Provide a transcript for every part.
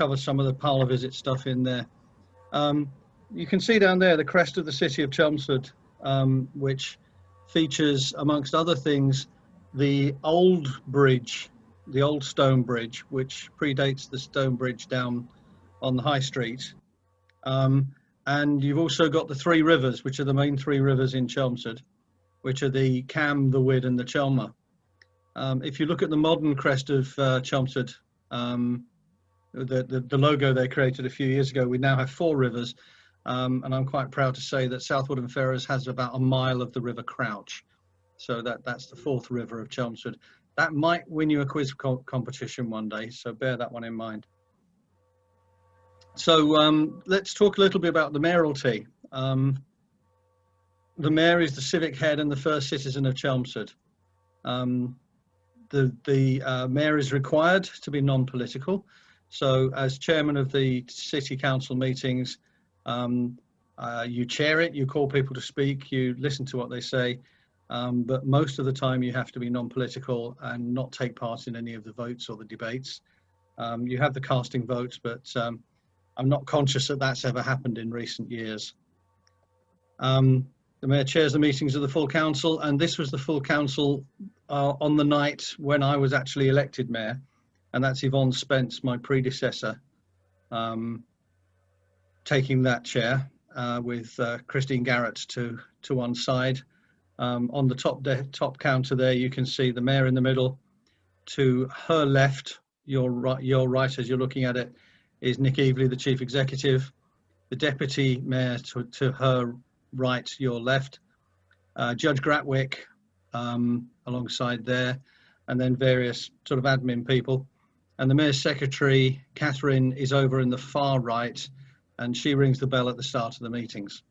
cover some of the parlour visit stuff in there. You can see down there the crest of the city of Chelmsford, which features, amongst other things, the old bridge, the old stone bridge, which predates the stone bridge down on the High Street. And you've also got the three rivers, which are the main three rivers in Chelmsford, which are the Cam, the Wid and the Chelmer. If you look at the modern crest of Chelmsford, the logo they created a few years ago, we now have four rivers. And I'm quite proud to say that South Woodham Ferrers has about a mile of the River Crouch. So that's the fourth river of Chelmsford. That might win you a quiz competition one day, so bear that one in mind. So let's talk a little bit about the mayoralty. The mayor is the civic head and the first citizen of Chelmsford. The mayor is required to be non-political. So as chairman of the city council meetings, you chair it, you call people to speak, you listen to what they say, but most of the time you have to be non-political and not take part in any of the votes or the debates. You have the casting votes, but I'm not conscious that that's ever happened in recent years. The mayor chairs the meetings of the full council, and this was the full council on the night when I was actually elected mayor, and that's Yvonne Spence, my predecessor, taking that chair with Christine Garrett to one side. On the top counter there, you can see the mayor in the middle. To her left, your right as you're looking at it, is Nick Evely, the chief executive. The deputy mayor to her right, your left. Judge Gratwick alongside there, and then various sort of admin people. And the mayor's secretary, Catherine, is over in the far right, and she rings the bell at the start of the meetings.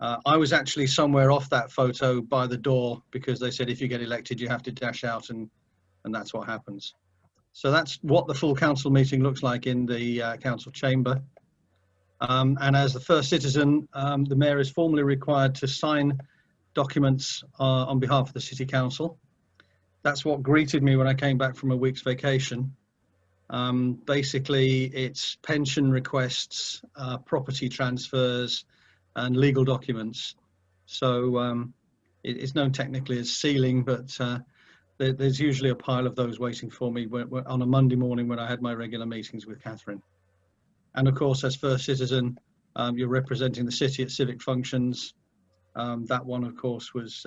I was actually somewhere off that photo by the door because they said if you get elected you have to dash out, and that's what happens. So that's what the full council meeting looks like in the council chamber. And as the first citizen, the mayor is formally required to sign documents on behalf of the city council. That's what greeted me when I came back from a week's vacation. Basically, it's pension requests, property transfers, and legal documents. So it's known technically as sealing, but there's usually a pile of those waiting for me on a Monday morning when I had my regular meetings with Catherine. And of course, as first citizen, you're representing the city at civic functions. That one, of course, was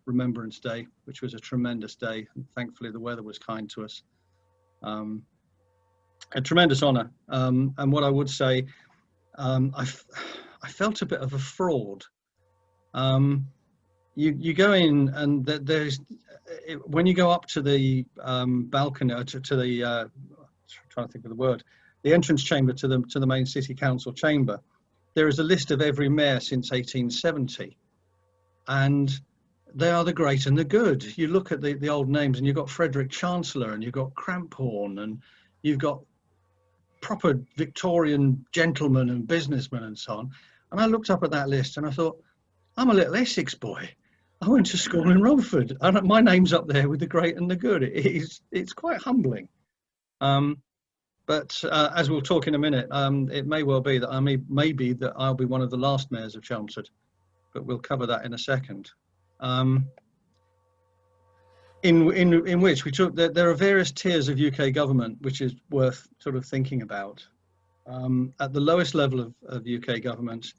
Remembrance Day, which was a tremendous day. And thankfully, the weather was kind to us. A tremendous honour. And what I would say, I felt a bit of a fraud. You go in and when you go up to the balcony, to the, trying to think of the word, the entrance chamber to the main city council chamber, there is a list of every mayor since 1870. And they are the great and the good. You look at the old names and you've got Frederick Chancellor and you've got Cramphorn and you've got proper Victorian gentlemen and businessmen and so on. And I looked up at that list and I thought, I'm a little Essex boy. I went to school in Romford and my name's up there with the great and the good. It's quite humbling. But as we'll talk in a minute, it may well be that maybe that I'll be one of the last mayors of Chelmsford, but we'll cover that in a second. In which we took, there are various tiers of UK government, which is worth sort of thinking about. At the lowest level of UK government,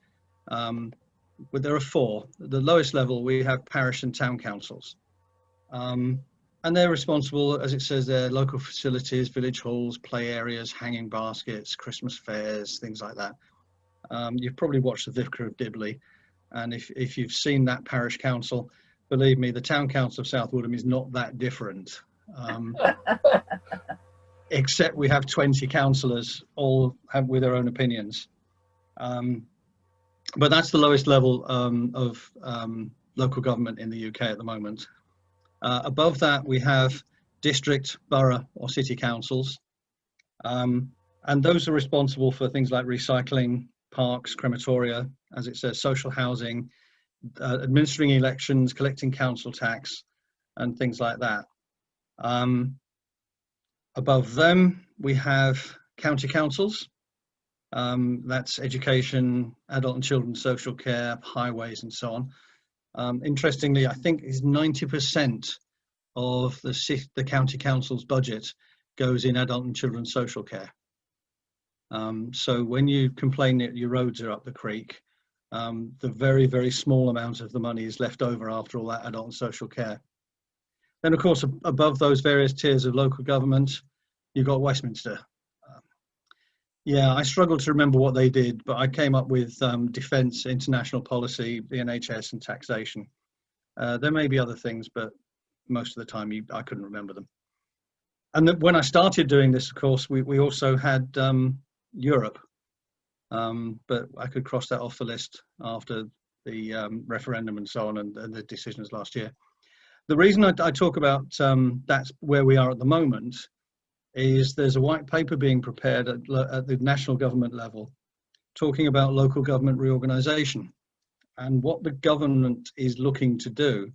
well, there are four. At the lowest level, we have parish and town councils. And they're responsible, as it says there, local facilities, village halls, play areas, hanging baskets, Christmas fairs, things like that. You've probably watched The Vicar of Dibley. And if you've seen that parish council, believe me, the town council of South Woodham is not that different. Except we have 20 councillors, all with their own opinions. But that's the lowest level of local government in the UK at the moment. Above that, we have district, borough or city councils. And those are responsible for things like recycling, parks, crematoria, as it says, social housing, administering elections, collecting council tax, and things like that. Above them, we have county councils. That's education, adult and children's social care, highways, and so on. Interestingly, I think is 90% of the county council's budget goes in adult and children's social care. So when you complain that your roads are up the creek, the very, very small amount of the money is left over after all that adult and social care. Then, of course, above those various tiers of local government, you've got Westminster. Yeah, I struggle to remember what they did, but I came up with defence, international policy, the NHS, and taxation. There may be other things, but most of the time I couldn't remember them. And when I started doing this, of course, we also had Europe, but I could cross that off the list after the referendum and so on, and the decisions last year. The reason I talk about that's where we are at the moment is there's a white paper being prepared at the national government level talking about local government reorganisation. And what the government is looking to do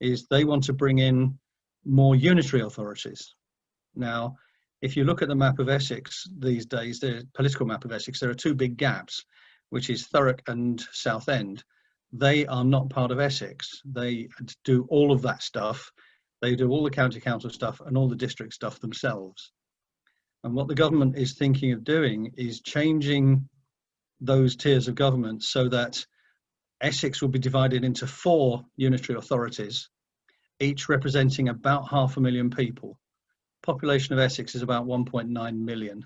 is they want to bring in more unitary authorities. Now, if you look at the map of Essex these days, the political map of Essex, there are two big gaps, which is Thurrock and Southend. They are not part of Essex. They do all of that stuff. They do all the county council stuff and all the district stuff themselves. And what the government is thinking of doing is changing those tiers of government so that Essex will be divided into 4 unitary authorities, each representing about 500,000 people. Population of Essex is about 1.9 million.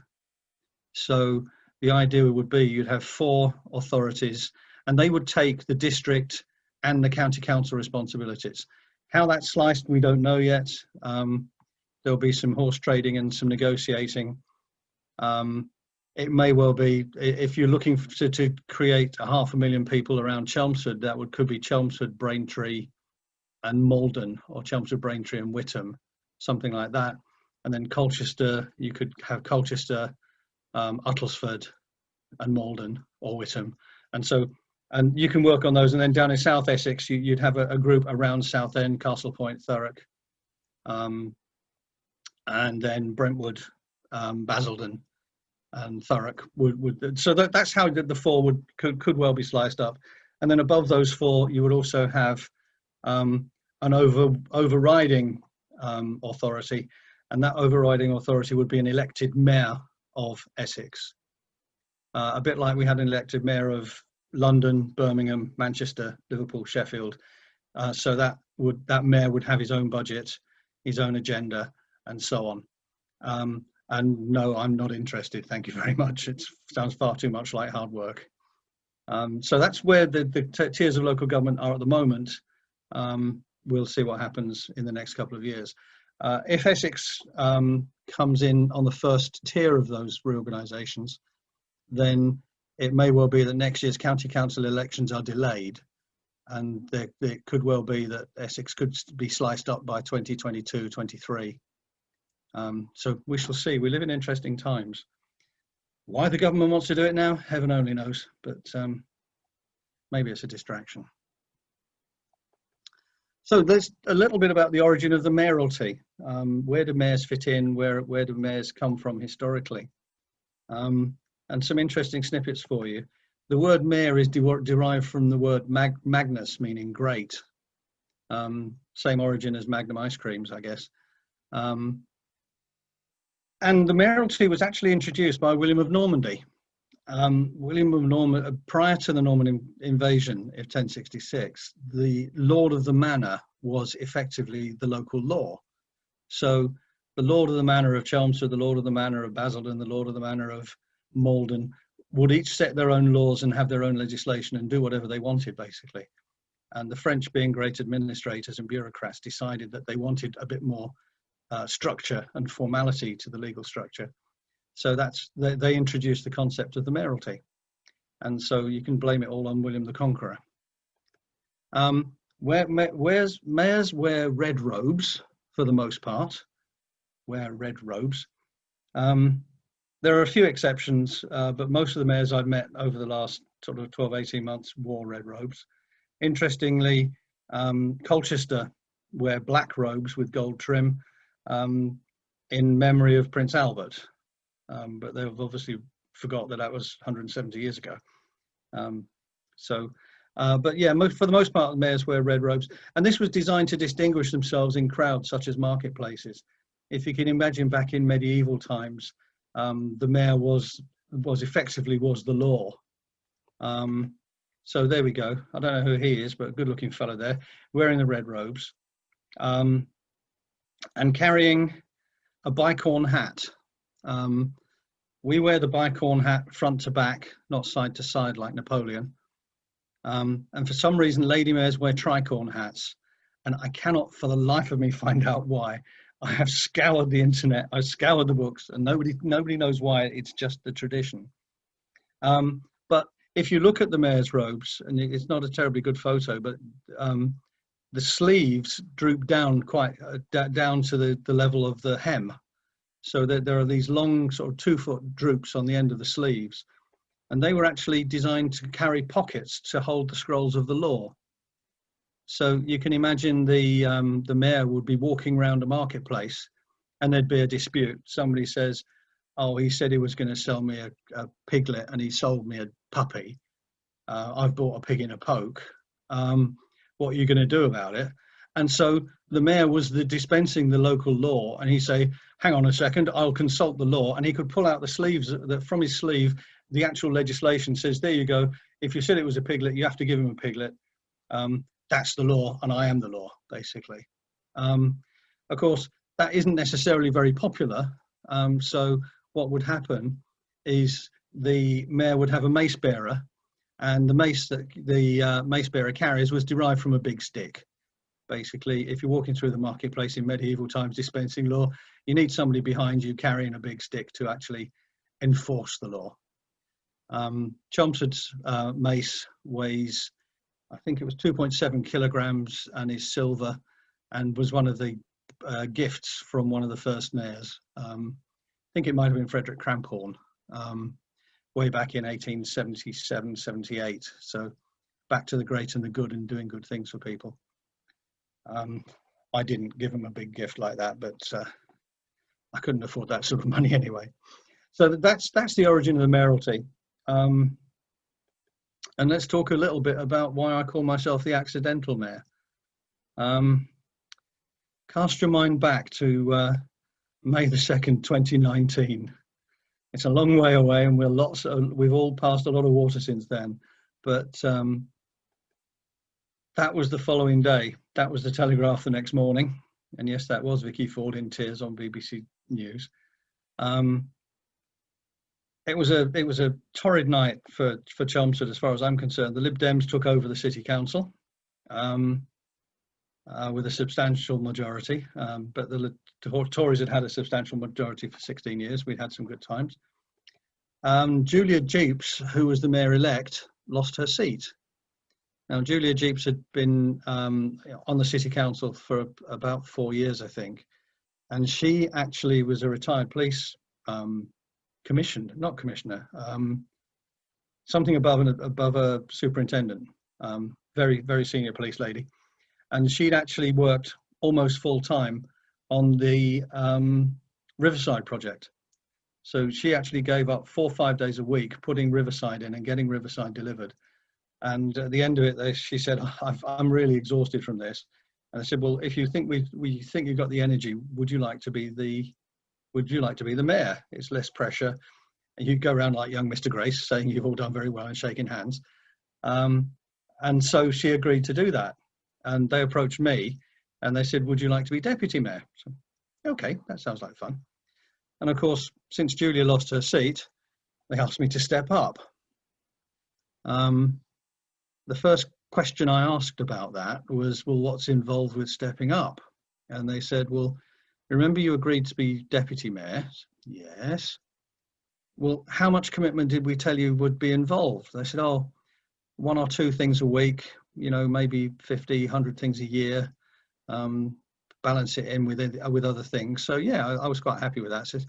So the idea would be you'd have 4 authorities and they would take the district and the county council responsibilities. How that's sliced, we don't know yet. There'll be some horse trading and some negotiating. It may well be, if you're looking to create 500,000 people around Chelmsford, could be Chelmsford, Braintree and Malden, or Chelmsford, Braintree and Witham, something like that. And then Colchester, you could have Colchester, Uttlesford and Malden or Witham. And you can work on those. And then down in South Essex, you'd have a group around Southend, Castle Point, Thurrock, and then Brentwood, Basildon and Thurrock so that's how the 4 could well be sliced up. And then above those 4, you would also have an overriding authority, and that overriding authority would be an elected mayor of Essex, a bit like we had an elected mayor of London, Birmingham, Manchester, Liverpool, Sheffield. So that mayor would have his own budget, his own agenda, and so on. And no, I'm not interested. Thank you very much. It sounds far too much like hard work. So that's where the tiers of local government are at the moment. We'll see what happens in the next couple of years. If Essex comes in on the first tier of those reorganisations, then it may well be that next year's county council elections are delayed, and it could well be that Essex could be sliced up by 2022-23. So we shall see. We live in interesting times. Why the government wants to do it now, heaven only knows, but maybe it's a distraction. So there's a little bit about the origin of the mayoralty. Where do mayors fit in? Where do mayors come from historically? And some interesting snippets for you. The word mayor is derived from the word magnus, meaning great. Same origin as Magnum ice creams, I guess. And the mayoralty was actually introduced by William of Normandy. William of Normandy, prior to the Norman invasion of 1066, the Lord of the Manor was effectively the local law. So the Lord of the Manor of Chelmsford, the Lord of the Manor of Basildon, the Lord of the Manor of Malden would each set their own laws and have their own legislation and do whatever they wanted, basically. And the French, being great administrators and bureaucrats, decided that they wanted a bit more structure and formality to the legal structure. So they introduced the concept of the mayoralty. And so you can blame it all on William the Conqueror. Mayors wear red robes for the most part, wear red robes. There are a few exceptions, but most of the mayors I've met over the last sort of 12, 18 months wore red robes. Interestingly, Colchester wear black robes with gold trim in memory of Prince Albert. but they've obviously forgot that that was 170 years ago. But yeah, for the most part, the mayors wear red robes, and this was designed to distinguish themselves in crowds such as marketplaces. If you can imagine, back in medieval times, the mayor was effectively the law. So there we go. I don't know who he is, but a good-looking fellow there, wearing the red robes, and carrying a bicorn hat. We wear the bicorn hat front to back, not side to side like Napoleon. And for some reason, lady mayors wear tricorn hats, and I cannot for the life of me find out why. I have scoured the internet, I've scoured the books, and nobody knows why. It's just the tradition. But if you look at the mayor's robes, and it's not a terribly good photo, but the sleeves droop down quite down to the level of the hem, so that there are these long sort of 2-foot droops on the end of the sleeves, and they were actually designed to carry pockets to hold the scrolls of the law. So you can imagine the mayor would be walking around a marketplace, and there'd be a dispute. Somebody says, "Oh, he said he was going to sell me a piglet, and he sold me a puppy. I've bought a pig in a poke. What are you going to do about it?" And so the mayor was dispensing the local law, and he'd say, "Hang on a second, I'll consult the law." And he could pull out the sleeves from his sleeve. The actual legislation says, "There you go. If you said it was a piglet, you have to give him a piglet. That's the law, and I am the law," basically. Of course, that isn't necessarily very popular. So what would happen is the mayor would have a mace bearer, and the mace that the mace bearer carries was derived from a big stick. Basically, if you're walking through the marketplace in medieval times dispensing law, you need somebody behind you carrying a big stick to actually enforce the law. Chelmsford's mace weighs, I think it was 2.7 kilograms, and is silver, and was one of the gifts from one of the first mayors. I think it might have been Frederick Cramphorn, way back in 1877, 78. So back to the great and the good and doing good things for people. I didn't give him a big gift like that, but I couldn't afford that sort of money anyway. So that's the origin of the mayoralty. And let's talk a little bit about why I call myself the accidental mayor. Cast your mind back to May the 2nd, 2019. It's a long way away, and we've all passed a lot of water since then. But that was the following day. That was the Telegraph the next morning. And yes, that was Vicky Ford in tears on BBC News. It was a torrid night for Chelmsford, as far as I'm concerned. The Lib Dems took over the city council with a substantial majority, but the Tories had a substantial majority for 16 years. We'd had some good times. Julia Jeeps, who was the mayor-elect, lost her seat. Now, Julia Jeeps had been on the city council for about 4 years, I think, and she actually was a retired police commissioner, something above a superintendent, very, very senior police lady. And she'd actually worked almost full time on the Riverside project. So she actually gave up 4 or 5 days a week putting Riverside in and getting Riverside delivered. And at the end of it, she said, "I'm really exhausted from this." And I said, "Well, if you think we think you've got the energy, would you like to be the mayor? It's less pressure. And you go around like young Mr. Grace, saying you've all done very well and shaking hands." And so she agreed to do that. And they approached me, and they said, "Would you like to be deputy mayor?" So, okay, that sounds like fun. And of course, since Julia lost her seat, they asked me to step up. The first question I asked about that was, "Well, what's involved with stepping up?" And they said, "Well, remember you agreed to be deputy mayor?" Yes. "Well, how much commitment did we tell you would be involved?" They said, "Oh, 1 or 2 things a week, maybe 50, 100 things a year, balance it in with other things." So yeah, I was quite happy with that. Says,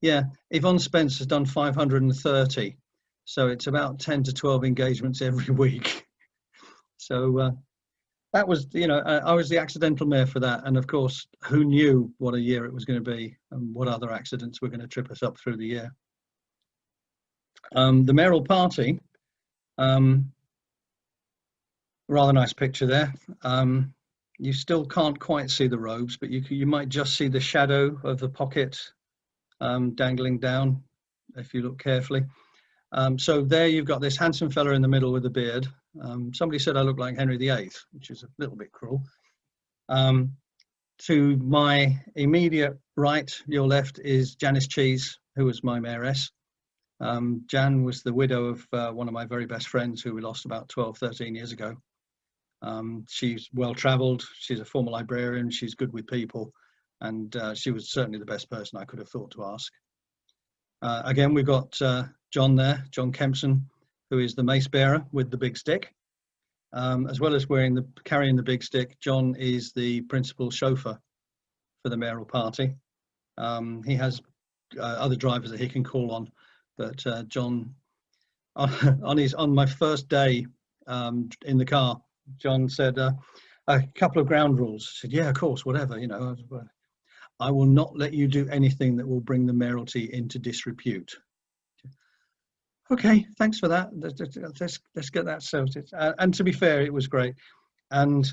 yeah, Yvonne Spence has done 530. So it's about 10 to 12 engagements every week. So that was, you know, I was the accidental mayor for that. And of course, who knew what a year it was going to be and what other accidents were going to trip us up through the year. The mayoral party, rather nice picture there. You still can't quite see the robes, but you might just see the shadow of the pocket dangling down if you look carefully. So there you've got this handsome fella in the middle with a beard. Somebody said I look like Henry VIII, which is a little bit cruel. To my immediate right, your left, is Janice Cheese, who was my mayoress. Jan was the widow of one of my very best friends who we lost about 12, 13 years ago. She's well-travelled, she's a former librarian, she's good with people, and she was certainly the best person I could have thought to ask. Again, we've got John there, John Kempson, who is the mace bearer with the big stick. As well as carrying the big stick, John is the principal chauffeur for the mayoral party. He has other drivers that he can call on, but John, on my first day in the car, John said a couple of ground rules. I said, yeah, of course, whatever, you know. I will not let you do anything that will bring the mayoralty into disrepute. Okay, thanks for that. Let's get that sorted. And to be fair, it was great. And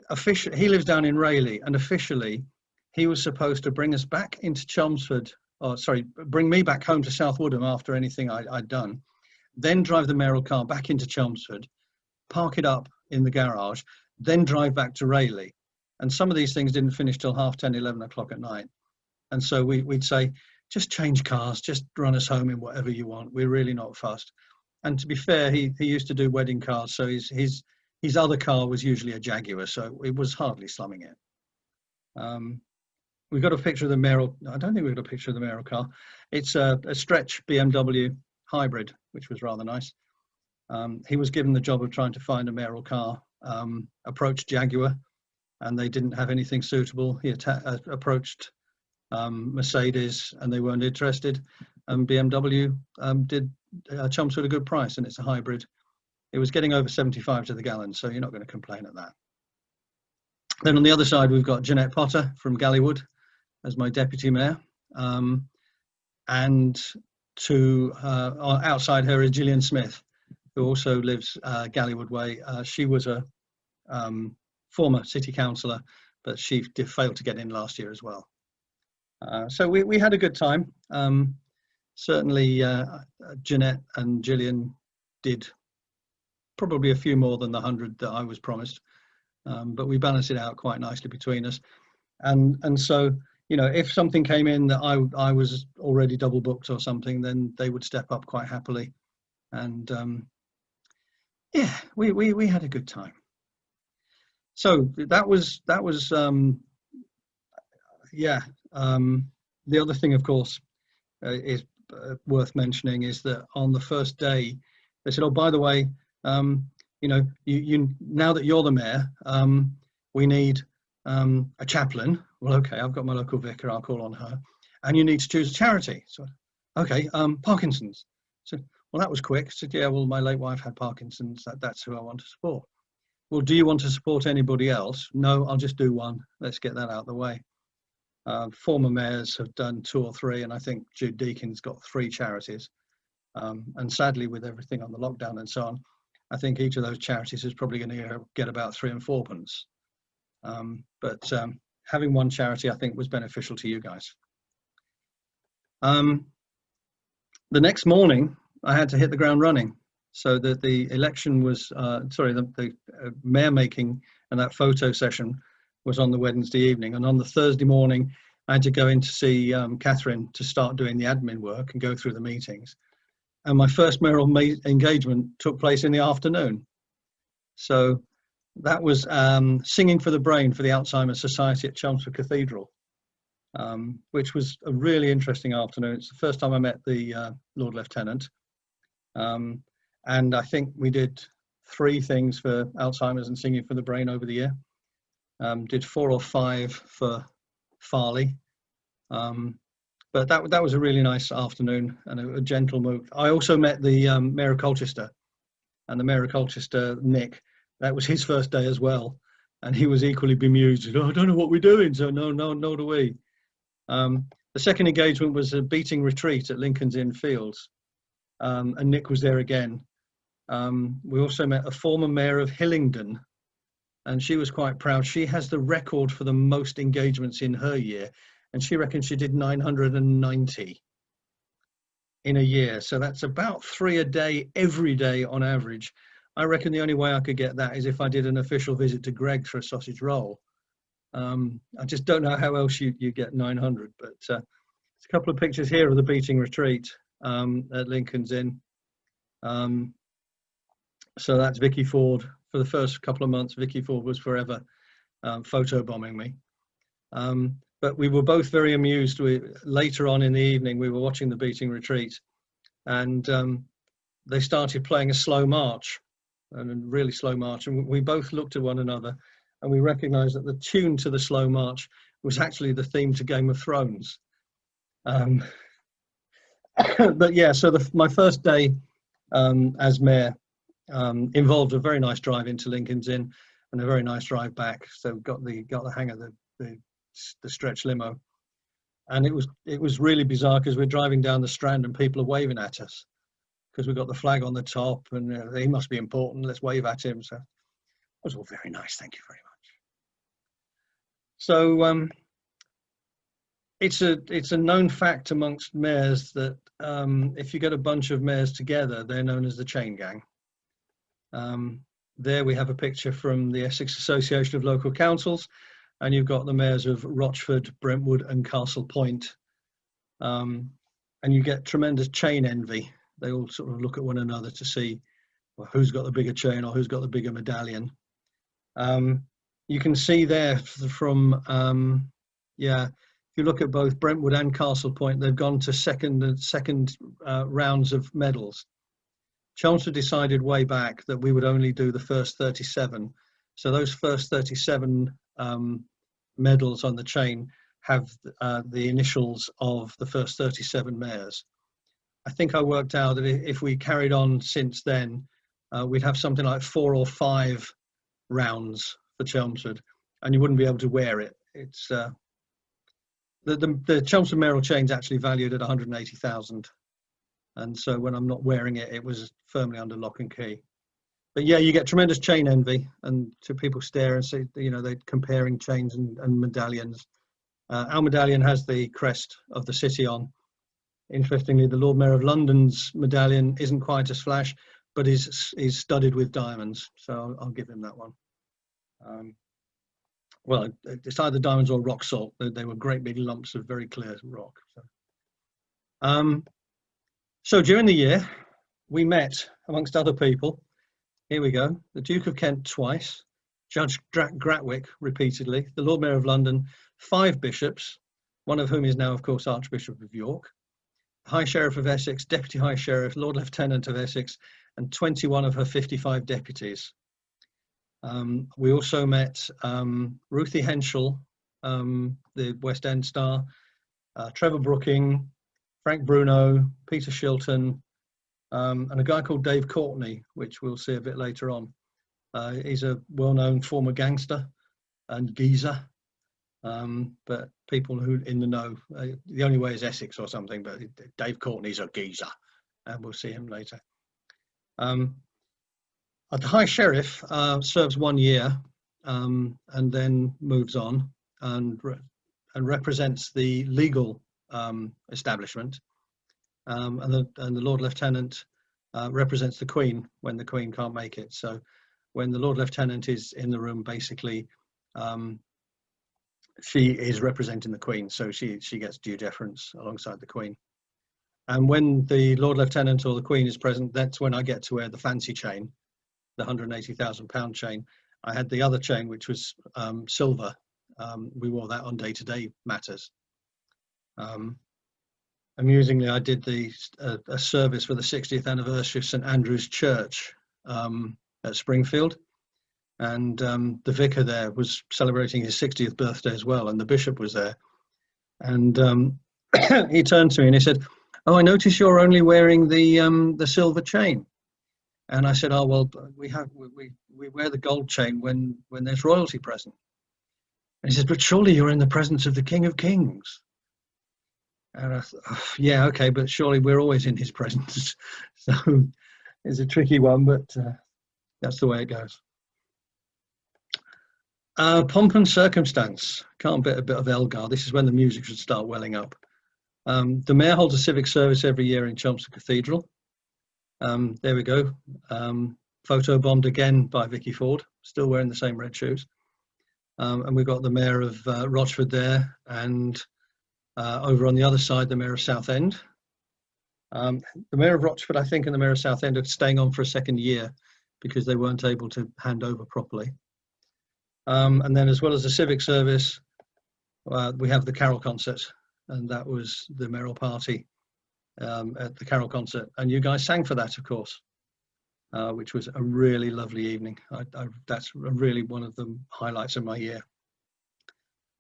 officially, he lives down in Rayleigh, and officially, he was supposed to bring us back into Chelmsford, bring me back home to South Woodham after anything I'd done, then drive the mayoral car back into Chelmsford, park it up in the garage, then drive back to Rayleigh. And some of these things didn't finish till 10:30, 11 o'clock at night. And so we'd say, just change cars, just run us home in whatever you want. We're really not fussed. And to be fair, he used to do wedding cars, so his other car was usually a Jaguar, so it was hardly slumming it. We've got a picture of the mayoral. I don't think we've got a picture of the mayoral car. It's a stretch BMW hybrid, which was rather nice. He was given the job of trying to find a mayoral car, approached Jaguar, and they didn't have anything suitable. He approached Mercedes, and they weren't interested. BMW did Chelmsford a good price, and it's a hybrid. It was getting over 75 to the gallon, so you're not going to complain at that. Then on the other side, we've got Jeanette Potter from Gallywood as my deputy mayor, and outside her is Gillian Smith, who also lives Gallywood Way. She was a former city councillor, but she failed to get in last year as well. So we had a good time. Certainly Jeanette and Gillian did probably a few more than the 100 that I was promised, but we balanced it out quite nicely between us. And so, you know, if something came in that I was already double booked or something, then they would step up quite happily. And yeah, we had a good time. So that was yeah. The other thing, of course, is worth mentioning is that on the first day, they said, "Oh, by the way, you know, you now that you're the mayor, we need a chaplain." Well, okay, I've got my local vicar. I'll call on her, and you need to choose a charity. So, okay, Parkinson's. So, well, that was quick. I said, yeah, well, my late wife had Parkinson's. That's who I want to support. Well, do you want to support anybody else? No, I'll just do one. Let's get that out of the way. Former mayors have done 2 or 3, and I think Jude Deakin's got 3 charities. And sadly, with everything on the lockdown and so on, I think each of those charities is probably going to get about 3 and 4 pence. But having one charity, I think, was beneficial to you guys. The next morning, I had to hit the ground running. So that the election was, the mayor making and that photo session was on the Wednesday evening. And on the Thursday morning, I had to go in to see Catherine to start doing the admin work and go through the meetings. And my first mayoral engagement took place in the afternoon. So that was Singing for the Brain for the Alzheimer's Society at Chelmsford Cathedral, which was a really interesting afternoon. It's the first time I met the Lord Lieutenant. And I think we did 3 things for Alzheimer's and Singing for the Brain over the year. Did 4 or 5 for Farley. But that was a really nice afternoon and a gentle mood. I also met the Mayor of Colchester, and the Mayor of Colchester, Nick. That was his first day as well. And he was equally bemused. Oh, I don't know what we're doing. So no, nor do we. The second engagement was a beating retreat at Lincoln's Inn Fields. And Nick was there again. We also met a former mayor of Hillingdon, and she was quite proud. She has the record for the most engagements in her year, and she reckons she did 990 in a year. So that's about 3 a day, every day on average. I reckon the only way I could get that is if I did an official visit to Greg's for a sausage roll. I just don't know how else you get 900, but there's a couple of pictures here of the beating retreat at Lincoln's Inn. So that's Vicky Ford. For the first couple of months, Vicky Ford was forever photobombing me. But we were both very amused. Later on in the evening, we were watching the beating retreat, and they started playing a slow march, and a really slow march. And we both looked at one another, and we recognized that the tune to the slow march was actually the theme to Game of Thrones. But yeah, so my first day as mayor involved a very nice drive into Lincoln's Inn and a very nice drive back. So got the hang of the stretch limo, and it was really bizarre because we're driving down the Strand and people are waving at us because we've got the flag on the top, and he must be important. Let's wave at him. So it was all very nice. Thank you very much. So it's a known fact amongst mayors that if you get a bunch of mayors together, they're known as the chain gang. There we have a picture from the Essex Association of Local Councils, and you've got the mayors of Rochford, Brentwood and Castle Point. And you get tremendous chain envy. They all sort of look at one another to see, well, who's got the bigger chain or who's got the bigger medallion. You can see there from, if you look at both Brentwood and Castle Point, they've gone to second rounds of medals. Chelmsford decided way back that we would only do the first 37. So those first 37 medals on the chain have the initials of the first 37 mayors. I think I worked out that if we carried on since then, we'd have something like 4 or 5 rounds for Chelmsford, and you wouldn't be able to wear it. It's the Chelmsford mayoral chain's actually valued at 180,000. And so when I'm not wearing it, it was firmly under lock and key. But yeah, you get tremendous chain envy, and to people stare and say, you know, they're comparing chains and medallions. Our medallion has the crest of the city on. Interestingly, the Lord Mayor of London's medallion isn't quite as flash, but is studded with diamonds. So I'll give him that one. Well, it's either diamonds or rock salt. They were great big lumps of very clear rock. So during the year, we met, amongst other people, here we go, the Duke of Kent twice, Judge Gratwick repeatedly, the Lord Mayor of London, 5 bishops, one of whom is now, of course, Archbishop of York, High Sheriff of Essex, Deputy High Sheriff, Lord Lieutenant of Essex, and 21 of her 55 deputies. We also met Ruthie Henschel, the West End star, Trevor Brooking, Frank Bruno, Peter Shilton, and a guy called Dave Courtney, which we'll see a bit later on. He's a well-known former gangster and geezer, but people who in the know, the only way is Essex or something, but Dave Courtney's a geezer, and we'll see him later. The High Sheriff serves 1 year and then moves on and represents the legal establishment, and the Lord Lieutenant represents the Queen when the Queen can't make it. So when the Lord Lieutenant is in the room, basically she is representing the Queen, so she gets due deference alongside the Queen. And when the Lord Lieutenant or the Queen is present, that's when I get to wear the fancy chain, the £180,000 chain. I had the other chain, which was silver. We wore that on day-to-day matters. Amusingly, I did a service for the 60th anniversary of St Andrew's Church at Springfield, and the vicar there was celebrating his 60th birthday as well, and the bishop was there, and he turned to me and he said, "Oh, I notice you're only wearing the silver chain." And I said, oh, well, we wear the gold chain when there's royalty present. And he said, but surely you're in the presence of the King of Kings. And I thought, oh, yeah, okay, but surely we're always in his presence. So it's a tricky one, but that's the way it goes. Pomp and circumstance. Can't beat a bit of Elgar. This is when the music should start welling up. The mayor holds a civic service every year in Chelmsford Cathedral. There we go. Photo bombed again by Vicky Ford, still wearing the same red shoes. And we've got the Mayor of Rochford there, and over on the other side, the Mayor of Southend. The Mayor of Rochford, I think, and the Mayor of Southend are staying on for a second year because they weren't able to hand over properly. And then, as well as the civic service, we have the carol concert, and that was the mayoral party at the carol concert. And you guys sang for that, of course, which was a really lovely evening. That's really one of the highlights of my year.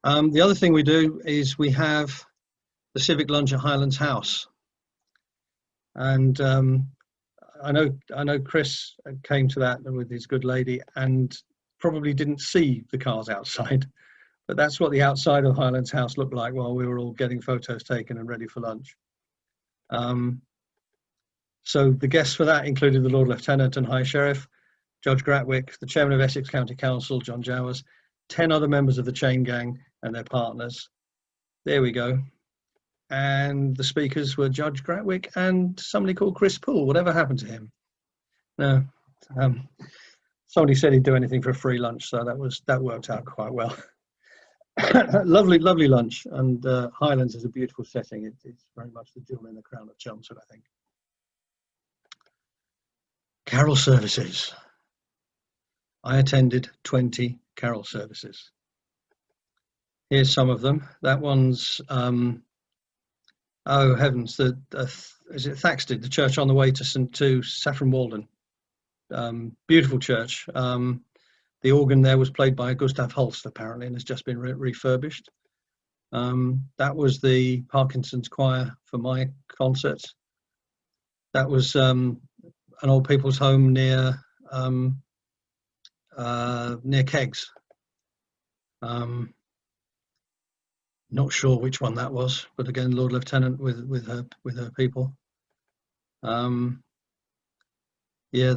The other thing we do is we have the civic lunch at Highlands House. And I know Chris came to that with his good lady and probably didn't see the cars outside, but that's what the outside of Highlands House looked like while we were all getting photos taken and ready for lunch. So the guests for that included the Lord Lieutenant and High Sheriff, Judge Gratwick, the Chairman of Essex County Council, John Jowers, 10 other members of the chain gang and their partners. There we go. And the speakers were Judge Gratwick and somebody called Chris Poole. Whatever happened to him? No. Somebody said he'd do anything for a free lunch, so that worked out quite well. Lovely lunch, and Highlands is a beautiful setting. It's very much the jewel in the crown of Chelmsford, I think. Carol services. I attended 20 carol services. Here's some of them. That one's, oh heavens, is it Thaxted, the church on the way to Saffron Walden. Beautiful church. The organ there was played by Gustav Holst, apparently, and has just been refurbished. That was the Parkinson's choir for my concert. That was an old people's home near Kegs. Not sure which one that was, but again, Lord Lieutenant with her people. Yeah,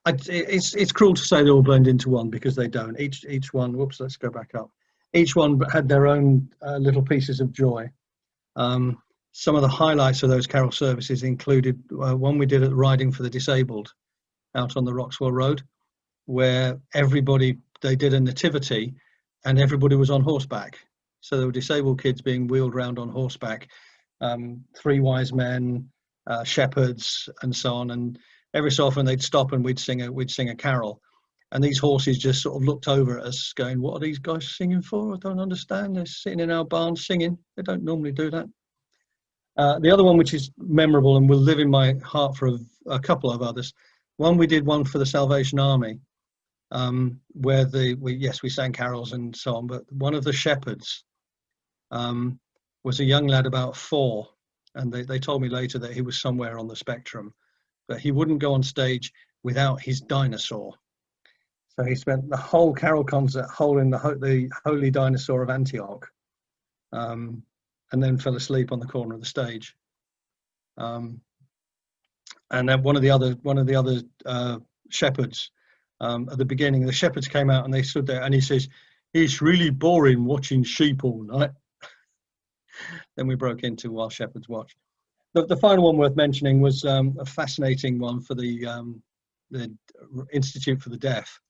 it's cruel to say they all blend into one, because they don't. Each one, whoops, let's go back up. Each one had their own little pieces of joy. Some of the highlights of those carol services included one we did at Riding for the Disabled out on the Roxwell Road, where they did a nativity and everybody was on horseback. So there were disabled kids being wheeled around on horseback, 3 wise men, shepherds, and so on. And every so often they'd stop and we'd sing a carol. And these horses just sort of looked over at us going, what are these guys singing for? I don't understand. They're sitting in our barn singing. They don't normally do that. The other one, which is memorable and will live in my heart for a couple of others. We did one for the Salvation Army, where we sang carols and so on, but one of the shepherds was a young lad about 4, and they told me later that he was somewhere on the spectrum, but he wouldn't go on stage without his dinosaur. So he spent the whole carol concert holding the holy dinosaur of Antioch, and then fell asleep on the corner of the stage. And then one of the other shepherds, at the beginning, the shepherds came out and they stood there, and he says, "It's really boring watching sheep all night." Then we broke into While Shepherds Watch. The final one worth mentioning was a fascinating one for the Institute for the Deaf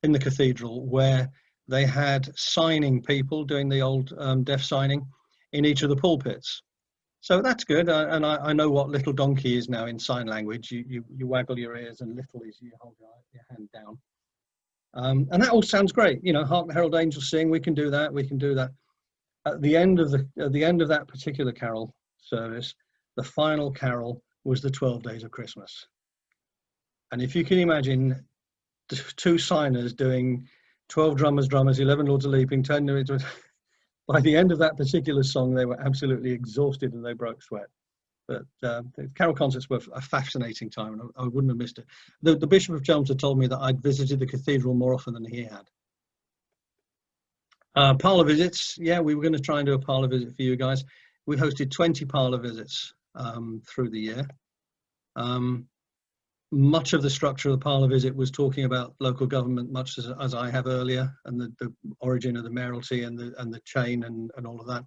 in the cathedral, where they had signing people doing the old deaf signing in each of the pulpits. So that's good, and I know what little donkey is now in sign language. You waggle your ears, and little is you hold your hand down. And that all sounds great. You know, Hark the Herald Angels Sing, we can do that, we can do that. At the end of that particular carol service, the final carol was the 12 Days of Christmas. And if you can imagine 2 signers doing 12 drummers, 11 Lords of Leaping, 10, by the end of that particular song, they were absolutely exhausted and they broke sweat. But the carol concerts were a fascinating time, and I wouldn't have missed it. The Bishop of Chelmsford told me that I'd visited the cathedral more often than he had. Parlour visits, yeah, we were going to try and do a parlour visit for you guys. We hosted 20 parlour visits through the year. Much of the structure of the parlour visit was talking about local government, much as I have earlier, and the origin of the mayoralty and the chain and all of that.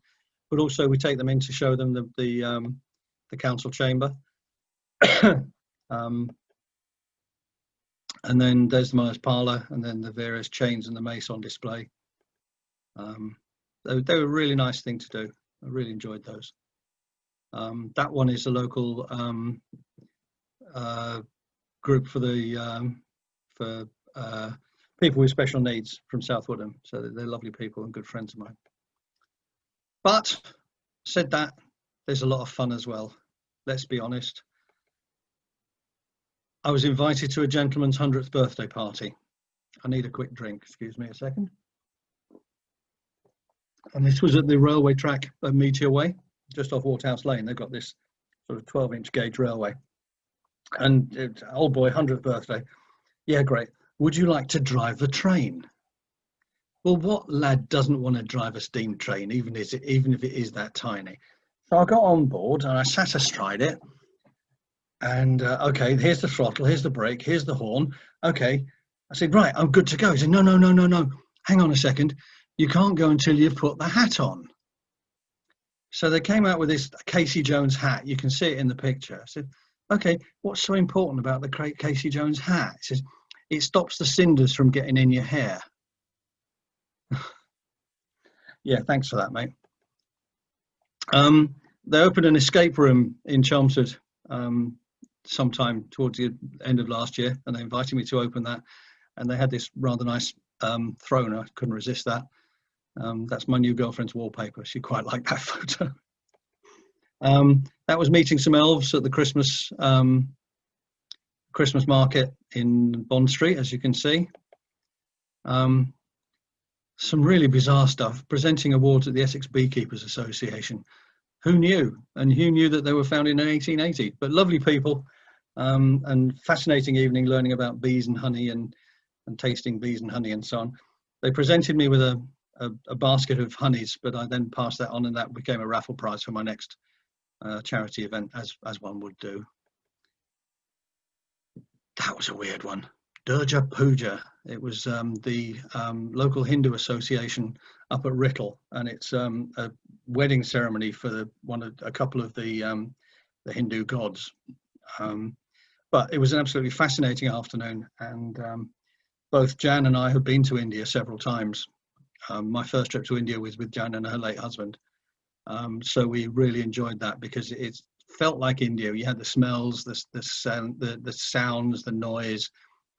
But also we take them in to show them the council chamber. And then there's the mayor's parlour, and then the various chains and the mace on display. They were a really nice thing to do. I really enjoyed those. That one is a local group for the people with special needs from South Woodham. So they're lovely people and good friends of mine. But said that, there's a lot of fun as well. Let's be honest. I was invited to a gentleman's 100th birthday party. I need a quick drink, excuse me a second. And this was at the railway track at Meteor Way, just off Waterhouse Lane. They've got this sort of 12-inch gauge railway. And old boy, 100th birthday. Yeah, great. Would you like to drive the train? Well, what lad doesn't want to drive a steam train, even if it is that tiny? So I got on board and I sat astride it. And okay, here's the throttle, here's the brake, here's the horn. Okay, I said, right, I'm good to go. He said, no. Hang on a second. You can't go until you've put the hat on. So they came out with this Casey Jones hat. You can see it in the picture. I said, okay, what's so important about the Casey Jones hat? He says, it stops the cinders from getting in your hair. Yeah, thanks for that, mate. They opened an escape room in Chelmsford sometime towards the end of last year, and they invited me to open that. And they had this rather nice throne. I couldn't resist that. That's my new girlfriend's wallpaper. She quite liked that photo. That was meeting some elves at the Christmas market in Bond Street, as you can see. Some really bizarre stuff. Presenting awards at the Essex Beekeepers Association. Who knew? And who knew that they were founded in 1880? But lovely people, and fascinating evening learning about bees and honey and tasting bees and honey and so on. They presented me with a basket of honeys, but I then passed that on, and that became a raffle prize for my next charity event, as one would do. That was a weird one. Durga Puja. It was the local Hindu association up at Writtle, and it's a wedding ceremony for a couple of the Hindu gods. But it was an absolutely fascinating afternoon, and both Jan and I have been to India several times. My first trip to India was with Jan and her late husband. So we really enjoyed that because it felt like India. You had the smells, the sounds, the noise,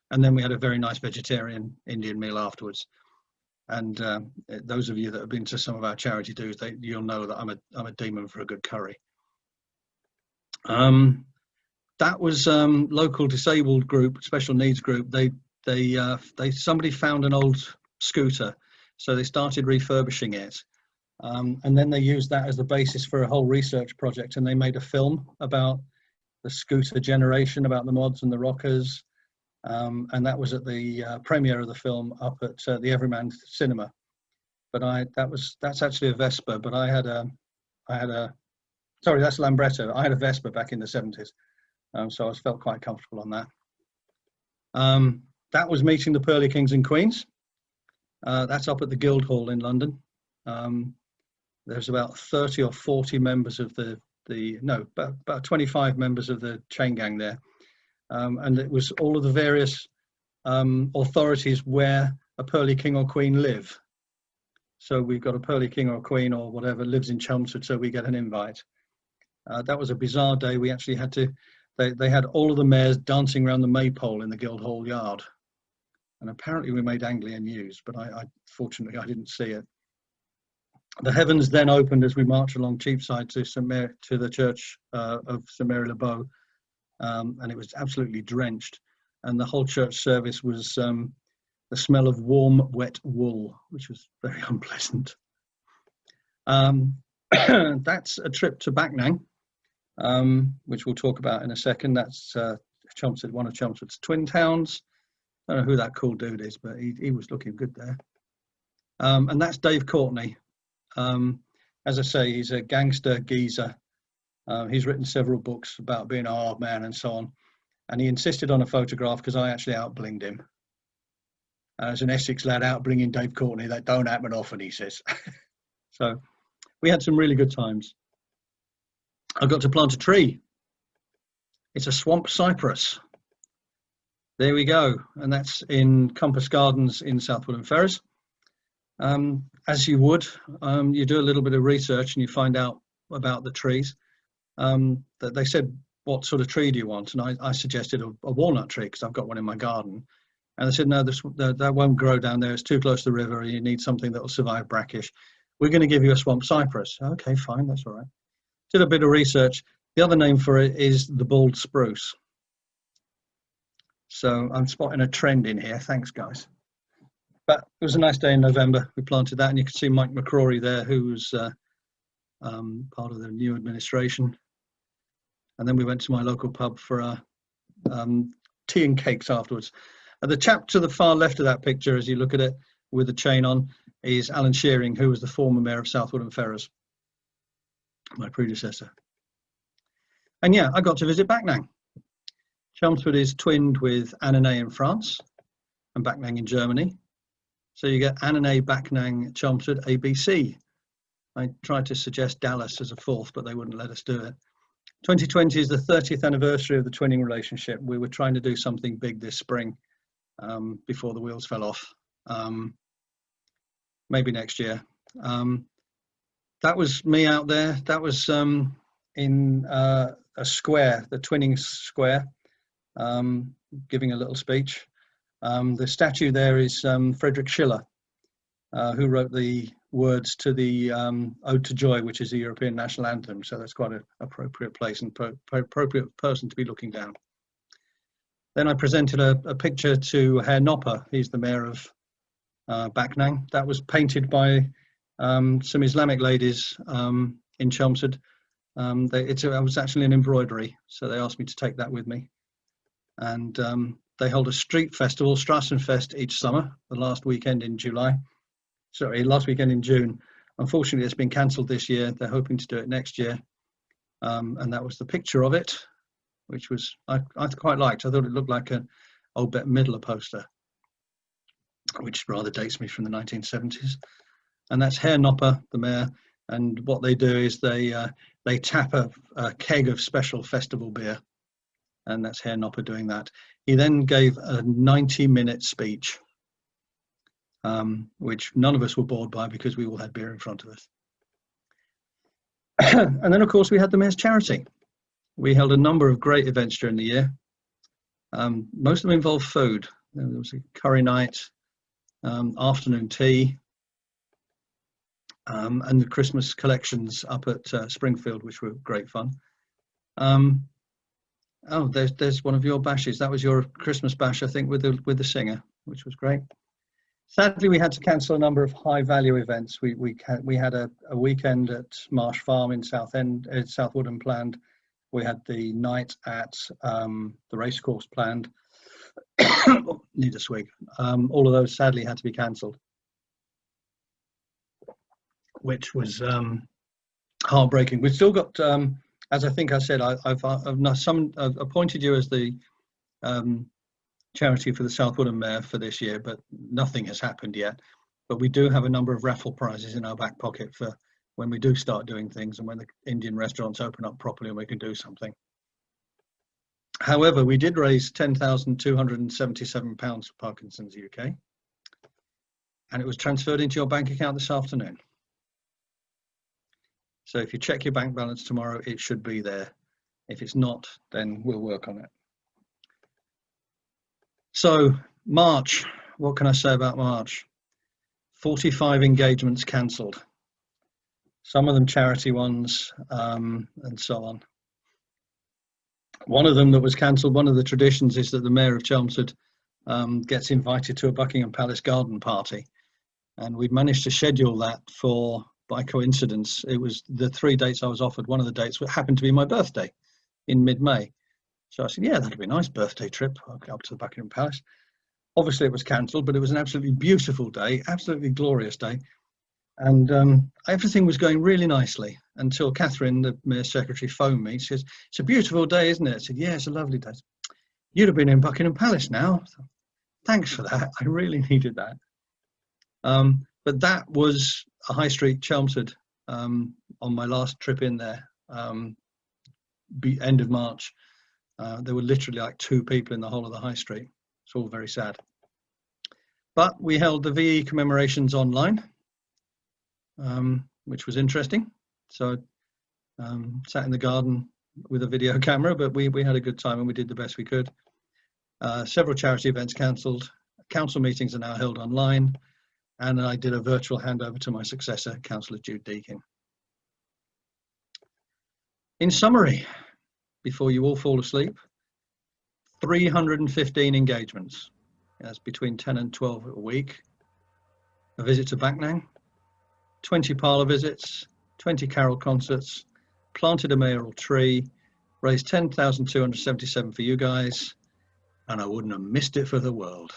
and then we had a very nice vegetarian Indian meal afterwards. And those of you that have been to some of our charity do's, you'll know that I'm a demon for a good curry. That was local disabled group, special needs group. Somebody found an old scooter, so they started refurbishing it. And then they used that as the basis for a whole research project, and they made a film about the scooter generation, about the mods and the rockers. And that was at the premiere of the film up at the Everyman Cinema. But that's actually a Vespa, but sorry, that's Lambretta. I had a Vespa back in the 70s, so I felt quite comfortable on that. That was meeting the Pearly Kings and Queens. That's up at the Guildhall in London. There's about 30 or 40 members of about 25 members of the chain gang there. And it was all of the various authorities where a Pearly King or Queen live. So we've got a Pearly King or Queen or whatever lives in Chelmsford, so we get an invite. That was a bizarre day. We actually had to, they had all of the mayors dancing around the maypole in the Guildhall yard. And apparently we made Anglian news, but fortunately I didn't see it. The heavens then opened as we marched along Cheapside to the church of St Mary Le Bow, and it was absolutely drenched. And the whole church service was the smell of warm, wet wool, which was very unpleasant. That's a trip to Backnang. which we'll talk about in a second. That's Chelmsford, one of Chelmsford's twin towns. I don't know who that cool dude is, but he was looking good there. And that's Dave Courtney. As I say, he's a gangster geezer. He's written several books about being a hard man and so on. And he insisted on a photograph because I actually outblinged him. As an Essex lad, outblinging Dave Courtney, that don't happen often, he says. So we had some really good times. I got to plant a tree. It's a swamp cypress. There we go. And that's in Compass Gardens in South Woodham Ferrers. As you would, you do a little bit of research and you find out about the trees. That they said, what sort of tree do you want? And I suggested a walnut tree because I've got one in my garden. And they said, no, that won't grow down there. It's too close to the river. You need something that will survive brackish. We're going to give you a swamp cypress. Okay, fine, that's all right. Did a bit of research. The other name for it is the bald spruce. So I'm spotting a trend in here. Thanks, guys. But it was a nice day in November. We planted that, and you can see Mike McCrory there, who's part of the new administration. And then we went to my local pub for tea and cakes afterwards. The chap to the far left of that picture, as you look at it with the chain on, is Alan Shearing, who was the former mayor of South Woodham Ferrers, my predecessor. And yeah, I got to visit Backnang. Chelmsford is twinned with Annonay in France and Backnang in Germany. So you get Annonay, Backnang, Chelmsford, ABC. I tried to suggest Dallas as a fourth, but they wouldn't let us do it. 2020 is the 30th anniversary of the twinning relationship. We were trying to do something big this spring before the wheels fell off. Maybe next year. That was me out there. That was in a square, the twinning square, giving a little speech. The statue there is Friedrich Schiller, who wrote the words to the Ode to Joy, which is the European national anthem. So that's quite an appropriate place and appropriate person to be looking down. Then I presented a picture to Herr Nopper. He's the mayor of Backnang. That was painted by some Islamic ladies in Chelmsford. It was actually an embroidery, so they asked me to take that with me. And they hold a street festival, Strassenfest, each summer, the last weekend in last weekend in June. Unfortunately, it's been cancelled this year. They're hoping to do it next year. And that was the picture of it, which was I quite liked. I thought it looked like an old Bette Midler poster, which rather dates me from the 1970s. And that's Herr Nopper, the mayor. And what they do is they tap a keg of special festival beer. And that's Herr Nopper doing that. He then gave a 90-minute speech, which none of us were bored by because we all had beer in front of us. And then, of course, we had the Mayor's Charity. We held a number of great events during the year. Most of them involved food. There was a curry night, afternoon tea, and the Christmas collections up at Springfield, which were great fun. Oh, there's one of your bashes. That was your Christmas bash, I think, with the singer, which was great. Sadly, we had to cancel a number of high-value events. We had a weekend at Marsh Farm in South Woodham planned. We had the night at the racecourse planned. Need a swig. All of those sadly had to be cancelled, which was heartbreaking. We've still got, as I think I said, I've appointed you as the charity for the South Woodham Mayor for this year, but nothing has happened yet. But we do have a number of raffle prizes in our back pocket for when we do start doing things and when the Indian restaurants open up properly and we can do something. However, we did raise £10,277 for Parkinson's UK, and it was transferred into your bank account this afternoon. So if you check your bank balance tomorrow, it should be there. If it's not, then we'll work on it. So March, what can I say about March? 45 engagements cancelled. Some of them charity ones, and so on. One of them that was cancelled, one of the traditions is that the Mayor of Chelmsford gets invited to a Buckingham Palace garden party. And we've managed to schedule that for by coincidence, it was the 3 dates I was offered. One of the dates happened to be my birthday in mid-May. So I said, yeah, that'd be a nice birthday trip. I'll go up to the Buckingham Palace. Obviously it was cancelled, but it was an absolutely beautiful day, absolutely glorious day. And everything was going really nicely until Catherine, the Mayor's secretary, phoned me. She says, it's a beautiful day, isn't it? I said, yeah, it's a lovely day. You'd have been in Buckingham Palace now. So, thanks for that. I really needed that. But that was a High Street, Chelmsford, on my last trip in there, end of March. There were literally like 2 people in the whole of the High Street. It's all very sad. But we held the VE commemorations online, which was interesting. So sat in the garden with a video camera, but we had a good time and we did the best we could. Several charity events cancelled. Council meetings are now held online. And I did a virtual handover to my successor, Councillor Jude Deakin. In summary, before you all fall asleep, 315 engagements. That's between 10 and 12 a week. A visit to Backnang, 20 parlour visits, 20 carol concerts, planted a mayoral tree, raised 10,277 for you guys, and I wouldn't have missed it for the world.